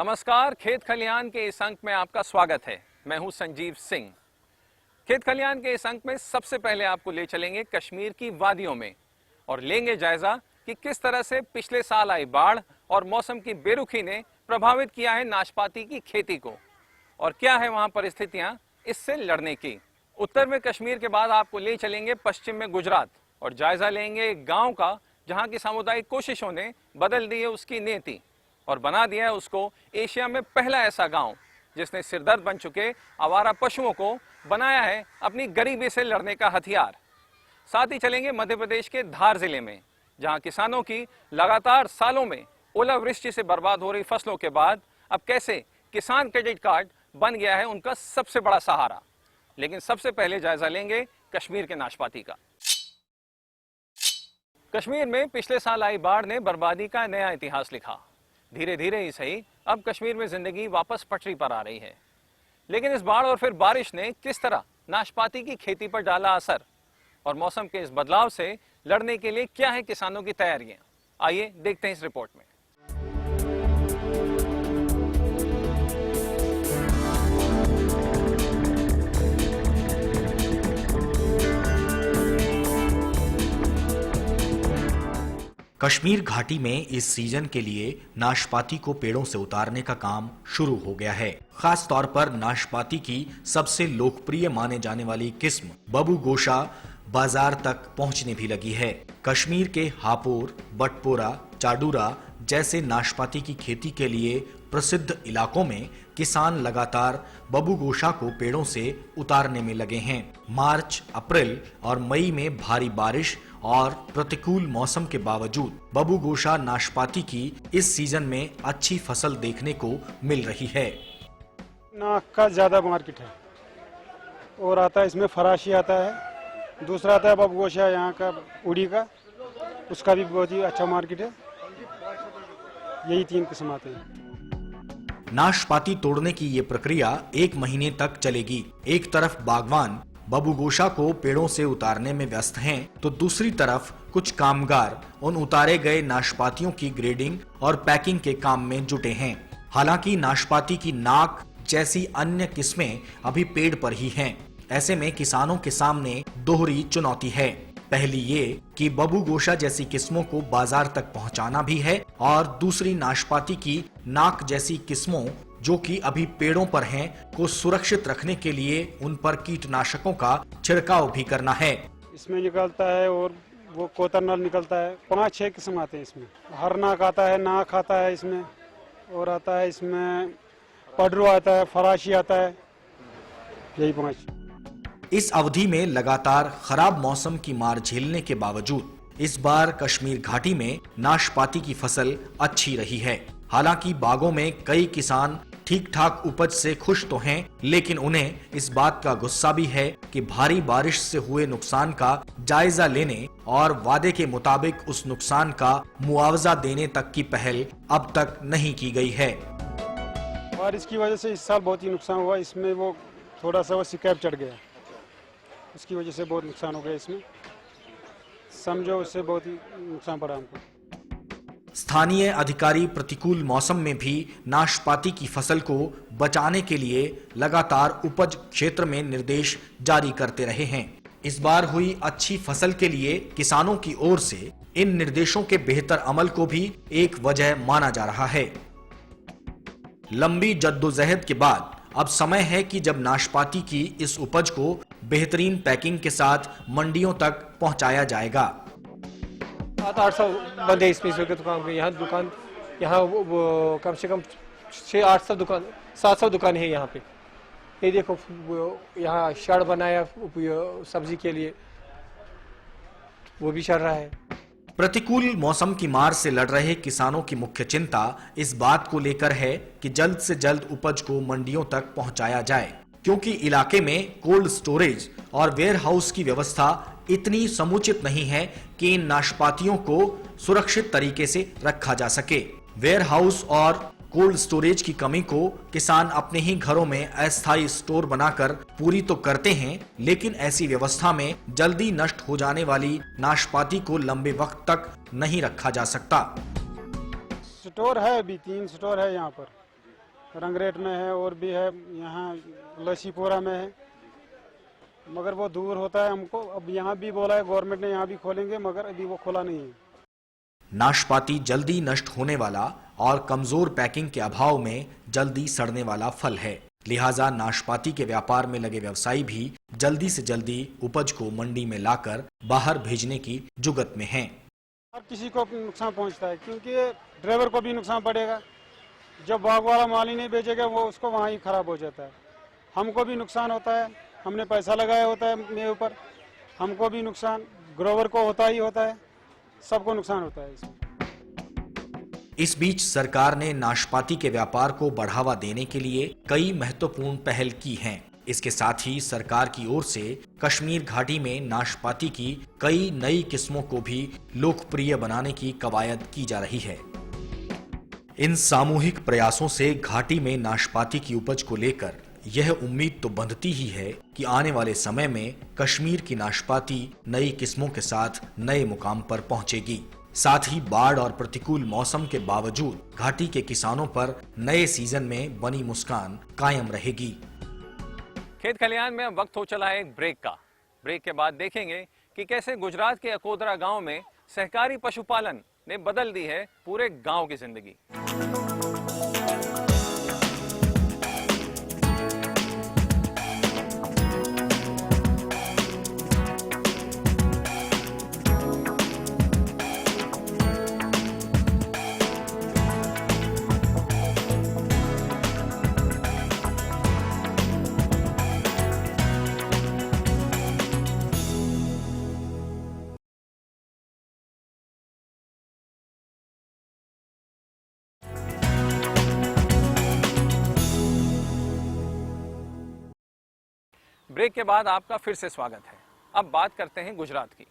नमस्कार, खेत खलिहान के इस अंक में आपका स्वागत है। मैं हूं संजीव सिंह। खेत खलिहान के इस अंक में सबसे पहले आपको ले चलेंगे कश्मीर की वादियों में और लेंगे जायजा कि किस तरह से पिछले साल आई बाढ़ और मौसम की बेरुखी ने प्रभावित किया है नाशपाती की खेती को और क्या है वहां परिस्थितियां इससे लड़ने की। उत्तर में कश्मीर के बाद आपको ले चलेंगे पश्चिम में गुजरात और जायजा लेंगे एक गांव का जहां की सामुदायिक कोशिशों ने बदल दी है उसकी नीति और बना दिया है उसको एशिया में पहला ऐसा गांव जिसने सिरदर्द बन चुके आवारा पशुओं को बनाया है अपनी गरीबी से लड़ने का हथियार। साथ ही चलेंगे मध्य प्रदेश के धार जिले में जहां किसानों की लगातार सालों में ओलावृष्टि से बर्बाद हो रही फसलों के बाद अब कैसे किसान क्रेडिट कार्ड बन गया है उनका सबसे बड़ा सहारा। लेकिन सबसे पहले जायजा लेंगे कश्मीर के नाशपाती का। कश्मीर में पिछले साल आई बाढ़ ने बर्बादी का नया इतिहास लिखा। धीरे धीरे ही सही अब कश्मीर में जिंदगी वापस पटरी पर आ रही है। लेकिन इस बाढ़ और फिर बारिश ने किस तरह नाशपाती की खेती पर डाला असर और मौसम के इस बदलाव से लड़ने के लिए क्या है किसानों की तैयारियां, आइए देखते हैं इस रिपोर्ट में। कश्मीर घाटी में इस सीजन के लिए नाशपाती को पेड़ों से उतारने का काम शुरू हो गया है। खास तौर पर नाशपाती की सबसे लोकप्रिय माने जाने वाली किस्म बबू गोशा बाजार तक पहुंचने भी लगी है। कश्मीर के हापुड़, बटपोरा, चाडूरा जैसे नाशपाती की खेती के लिए प्रसिद्ध इलाकों में किसान लगातार बबू गोशा को पेड़ों से उतारने में लगे हैं। मार्च, अप्रैल और मई में भारी बारिश और प्रतिकूल मौसम के बावजूद बबू गोशा नाशपाती की इस सीजन में अच्छी फसल देखने को मिल रही है। नाक का ज्यादा मार्केट है और आता है इसमें फराशी आता है, दूसरा आता है बबू गोशा यहाँ का उड़ी का, उसका भी बहुत ही अच्छा मार्केट है। यही 3 किस्म आते हैं। नाशपाती तोड़ने की ये प्रक्रिया 1 महीने तक चलेगी। एक तरफ बागवान बबू गोशा को पेड़ों से उतारने में व्यस्त हैं, तो दूसरी तरफ कुछ कामगार उन उतारे गए नाशपातियों की ग्रेडिंग और पैकिंग के काम में जुटे हैं। हालांकि नाशपाती की नाक जैसी अन्य किस्में अभी पेड़ पर ही हैं। ऐसे में किसानों के सामने दोहरी चुनौती है। पहली ये कि बबू गोशा जैसी किस्मों को बाजार तक पहुंचाना भी है और दूसरी नाशपाती की नाक जैसी किस्मों जो कि अभी पेड़ों पर हैं को सुरक्षित रखने के लिए उन पर कीटनाशकों का छिड़काव भी करना है। इसमें निकलता है और वो कोतरनल निकलता है। 5-6 किस्म आते हैं इसमें। हर नाक आता है, नाक आता है इसमें और आता है इसमें पडरू आता है, फराशी आता है, यही 5। इस अवधि में लगातार खराब मौसम की मार झेलने के बावजूद इस बार कश्मीर घाटी में नाशपाती की फसल अच्छी रही है। हालांकि बागों में कई किसान ठीक ठाक उपज से खुश तो हैं, लेकिन उन्हें इस बात का गुस्सा भी है कि भारी बारिश से हुए नुकसान का जायजा लेने और वादे के मुताबिक उस नुकसान का मुआवजा देने तक की पहल अब तक नहीं की गई है। बारिश की वजह से इस साल बहुत ही नुकसान हुआ। इसमें वो थोड़ा सा वो सिकैप चढ़ गया, उसकी वजह से बहुत नुकसान हो गया। इसमें समझो उससे बहुत ही नुकसान पड़ा हमको। स्थानीय अधिकारी प्रतिकूल मौसम में भी नाशपाती की फसल को बचाने के लिए लगातार उपज क्षेत्र में निर्देश जारी करते रहे हैं। इस बार हुई अच्छी फसल के लिए किसानों की ओर से इन निर्देशों के बेहतर अमल को भी एक वजह माना जा रहा है। लंबी जद्दोजहद के बाद अब समय है कि जब नाशपाती की इस उपज को बेहतरीन पैकिंग के साथ मंडियों तक पहुंचाया जाएगा। 700-800 बंदे इसमें की दुकान पे। यहाँ वो कम से कम 600-800 दुकान, 700 दुकान है यहाँ पे। ये देखो यहाँ शेड बनाया सब्जी के लिए, वो भी चल रहा है। प्रतिकूल मौसम की मार से लड़ रहे किसानों की मुख्य चिंता इस बात को लेकर है कि जल्द से जल्द उपज को मंडियों तक पहुंचाया जाए, क्योंकि इलाके में कोल्ड स्टोरेज और वेयर हाउस की व्यवस्था इतनी समुचित नहीं है कि इन नाशपातियों को सुरक्षित तरीके से रखा जा सके। वेयर हाउस और कोल्ड स्टोरेज की कमी को किसान अपने ही घरों में अस्थायी स्टोर बनाकर पूरी तो करते हैं, लेकिन ऐसी व्यवस्था में जल्दी नष्ट हो जाने वाली नाशपाती को लंबे वक्त तक नहीं रखा जा सकता। स्टोर है, अभी 3 स्टोर है यहाँ पर, रंगरेट में है और भी है, यहाँ लसीपुरा में है, मगर वो दूर होता है हमको। अब यहाँ भी बोला है गवर्नमेंट ने, यहाँ भी खोलेंगे, मगर अभी वो खोला नहीं है। नाशपाती जल्दी नष्ट होने वाला और कमजोर पैकिंग के अभाव में जल्दी सड़ने वाला फल है, लिहाजा नाशपाती के व्यापार में लगे व्यवसायी भी जल्दी से जल्दी उपज को मंडी में लाकर बाहर भेजने की जुगत में हैं। हर किसी को नुकसान पहुंचता है, क्योंकि ड्राइवर को भी नुकसान पड़ेगा। जब बाग वाला माल ही नहीं बेचेगा वो उसको वहाँ ही खराब हो जाता है। हमको भी नुकसान होता है, हमने पैसा लगाया होता है मेरे ऊपर, हमको भी नुकसान, ग्रोवर को होता ही होता है, सबको नुकसान होता है इसमें। इस बीच सरकार ने नाशपाती के व्यापार को बढ़ावा देने के लिए कई महत्वपूर्ण पहल की हैं। इसके साथ ही सरकार की ओर से कश्मीर घाटी में नाशपाती की कई नई किस्मों को भी लोकप्रिय बनाने की कवायद की जा रही है। इन सामूहिक प्रयासों से घाटी में नाशपाती की उपज को लेकर यह उम्मीद तो बंधती ही है कि आने वाले समय में कश्मीर की नाशपाती नई किस्मों के साथ नए मुकाम पर पहुंचेगी। साथ ही बाढ़ और प्रतिकूल मौसम के बावजूद घाटी के किसानों पर नए सीजन में बनी मुस्कान कायम रहेगी। खेत खलियान में अब वक्त हो चला है एक ब्रेक का। ब्रेक के बाद देखेंगे कि कैसे गुजरात के अकोदरा गांव में सहकारी पशुपालन ने बदल दी है पूरे गांव की जिंदगी। ब्रेक के बाद आपका फिर से स्वागत है। अब बात करते हैं गुजरात की।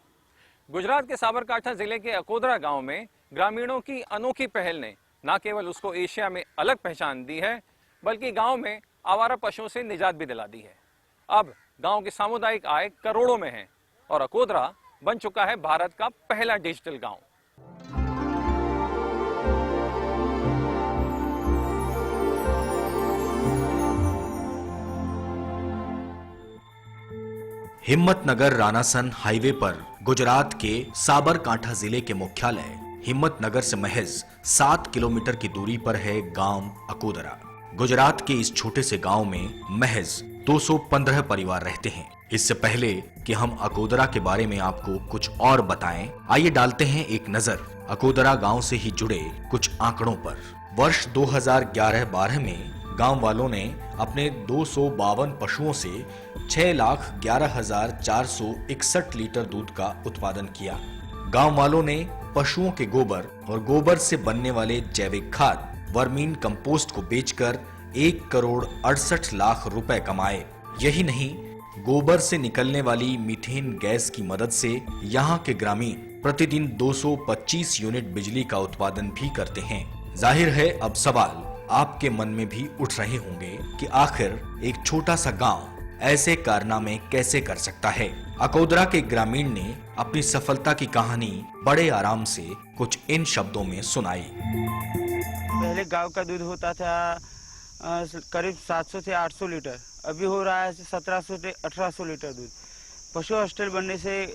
गुजरात के साबरकांठा जिले के अकोदरा गांव में ग्रामीणों की अनोखी पहल ने न केवल उसको एशिया में अलग पहचान दी है, बल्कि गांव में आवारा पशुओं से निजात भी दिला दी है। अब गांव की सामुदायिक आय करोड़ों में है और अकोदरा बन चुका है भारत का पहला डिजिटल गांव। हिम्मतनगर रानासन हाईवे पर गुजरात के साबरकांठा जिले के मुख्यालय हिम्मतनगर से महज 7 किलोमीटर की दूरी पर है गांव अकोदरा। गुजरात के इस छोटे से गांव में महज 215 परिवार रहते हैं। इससे पहले कि हम अकोदरा के बारे में आपको कुछ और बताएं, आइए डालते हैं एक नजर अकोदरा गांव से ही जुड़े कुछ आंकड़ों पर। वर्ष 2011-12 में गांव वालों ने अपने 252 पशुओं से 6,11,461 लीटर दूध का उत्पादन किया। गांव वालों ने पशुओं के गोबर और गोबर से बनने वाले जैविक खाद वर्मीन कंपोस्ट को बेचकर 1,68,00,000 रुपए कमाए। यही नहीं, गोबर से निकलने वाली मीथेन गैस की मदद से यहाँ के ग्रामीण प्रतिदिन 225 यूनिट बिजली का उत्पादन भी करते हैं। जाहिर है अब सवाल आपके मन में भी उठ रहे होंगे कि आखिर एक छोटा सा गांव ऐसे कारनामे कैसे कर सकता है। अकोदरा के ग्रामीण ने अपनी सफलता की कहानी बड़े आराम से कुछ इन शब्दों में सुनाई। पहले गांव का दूध होता था करीब 700 से 800 लीटर, अभी हो रहा है 1700 से 1800 लीटर दूध। पशु हॉस्टल बनने से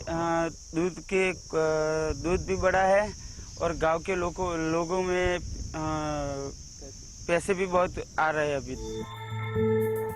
दूध भी बढ़ा है और गांव के लोगों में पैसे भी बहुत आ रहे हैं अभी।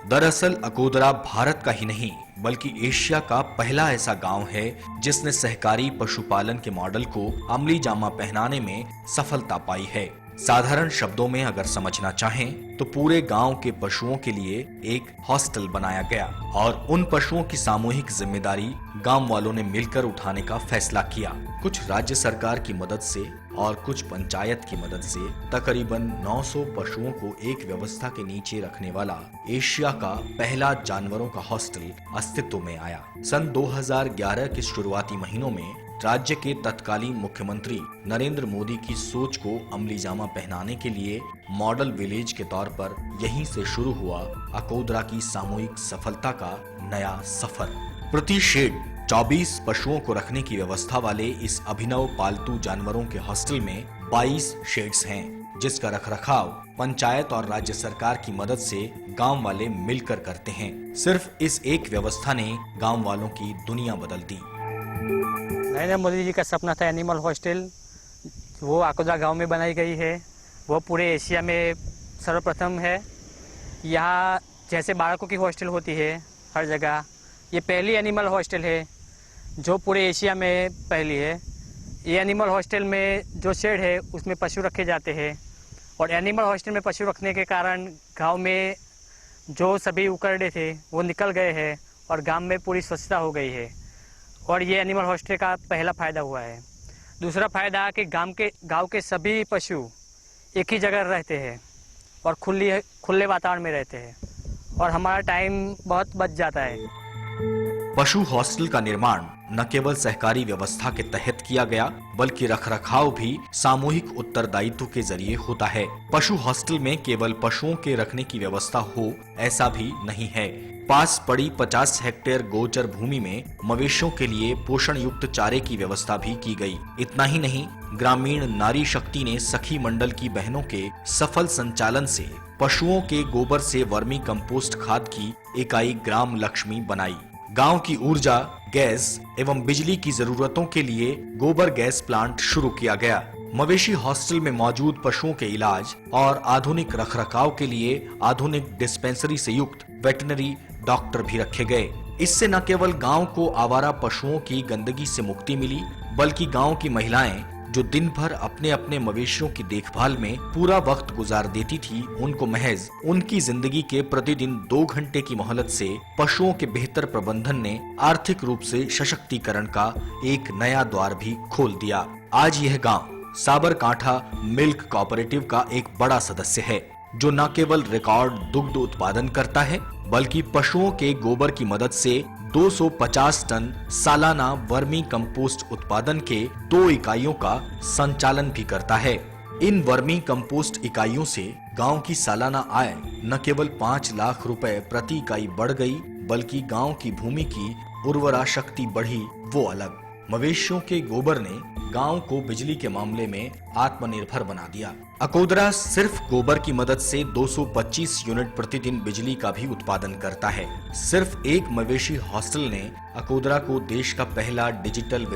दरअसल अकोदरा भारत का ही नहीं बल्कि एशिया का पहला ऐसा गांव है जिसने सहकारी पशुपालन के मॉडल को अमली जामा पहनाने में सफलता पाई है। साधारण शब्दों में अगर समझना चाहें तो पूरे गांव के पशुओं के लिए एक हॉस्टल बनाया गया और उन पशुओं की सामूहिक जिम्मेदारी गांव वालों ने मिलकर उठाने का फैसला किया। कुछ राज्य सरकार की मदद से और कुछ पंचायत की मदद से तकरीबन 900 पशुओं को एक व्यवस्था के नीचे रखने वाला एशिया का पहला जानवरों का हॉस्टल अस्तित्व में आया। सन 2011 के शुरुआती महीनों में राज्य के तत्कालीन मुख्यमंत्री नरेंद्र मोदी की सोच को अमली जामा पहनाने के लिए मॉडल विलेज के तौर पर यहीं से शुरू हुआ अकोदरा की सामूहिक सफलता का नया सफर। प्रति शेड 24 पशुओं को रखने की व्यवस्था वाले इस अभिनव पालतू जानवरों के हॉस्टल में 22 शेड्स हैं, जिसका रखरखाव पंचायत और राज्य सरकार की मदद से गांव वाले मिलकर करते हैं। सिर्फ इस एक व्यवस्था ने गांव वालों की दुनिया बदल दी। नरेंद्र मोदी जी का सपना था एनिमल हॉस्टल, वो अकोदरा गांव में बनाई गई है। वो पूरे एशिया में सर्वप्रथम है। यहाँ जैसे बालकों की हॉस्टल होती है हर जगह, ये पहली एनिमल हॉस्टल है जो पूरे एशिया में पहली है। ये एनिमल हॉस्टल में जो शेड है उसमें पशु रखे जाते हैं और एनिमल हॉस्टल में पशु रखने के कारण गांव में जो सभी उकरडे थे वो निकल गए हैं और गांव में पूरी स्वच्छता हो गई है। और ये एनिमल हॉस्टल का पहला फ़ायदा हुआ है। दूसरा फ़ायदा कि गांव के सभी पशु एक ही जगह रहते हैं और खुले वातावरण में रहते हैं और हमारा टाइम बहुत बच जाता है। पशु हॉस्टल का निर्माण न केवल सहकारी व्यवस्था के तहत किया गया बल्कि रखरखाव भी सामूहिक उत्तरदायित्व के जरिए होता है। पशु हॉस्टल में केवल पशुओं के रखने की व्यवस्था हो ऐसा भी नहीं है। पास पड़ी 50 हेक्टेयर गोचर भूमि में मवेशियों के लिए पोषण युक्त चारे की व्यवस्था भी की गई। इतना ही नहीं, ग्रामीण नारी शक्ति ने सखी मंडल की बहनों के सफल संचालन से पशुओं के गोबर से वर्मी कंपोस्ट खाद की इकाई ग्राम लक्ष्मी बनाई। गांव की ऊर्जा, गैस एवं बिजली की जरूरतों के लिए गोबर गैस प्लांट शुरू किया गया। मवेशी हॉस्टल में मौजूद पशुओं के इलाज और आधुनिक रखरखाव के लिए आधुनिक डिस्पेंसरी से युक्त वेटनरी डॉक्टर भी रखे गए। इससे न केवल गांव को आवारा पशुओं की गंदगी से मुक्ति मिली बल्कि गांव की महिलाएं जो दिन भर अपने अपने मवेशियों की देखभाल में पूरा वक्त गुजार देती थी, उनको महज उनकी जिंदगी के प्रतिदिन 2 घंटे की मोहलत से पशुओं के बेहतर प्रबंधन ने आर्थिक रूप से सशक्तिकरण का एक नया द्वार भी खोल दिया। आज यह गांव साबरकांठा मिल्क कोऑपरेटिव का एक बड़ा सदस्य है जो न केवल रिकॉर्ड दुग्ध उत्पादन करता है बल्कि पशुओं के गोबर की मदद से 250 टन सालाना वर्मी कंपोस्ट उत्पादन के 2 इकाइयों का संचालन भी करता है। इन वर्मी कंपोस्ट इकाइयों से गांव की सालाना आय न केवल 5 लाख रुपए प्रति इकाई बढ़ गई बल्कि गांव की भूमि की उर्वरा शक्ति बढ़ी, वो अलग। मवेशियों के गोबर ने गांव को बिजली के मामले में आत्मनिर्भर बना दिया। अकोदरा सिर्फ गोबर की मदद से 225 यूनिट प्रतिदिन बिजली का भी उत्पादन करता है। सिर्फ एक मवेशी हॉस्टल ने अकोदरा को देश का पहला डिजिटल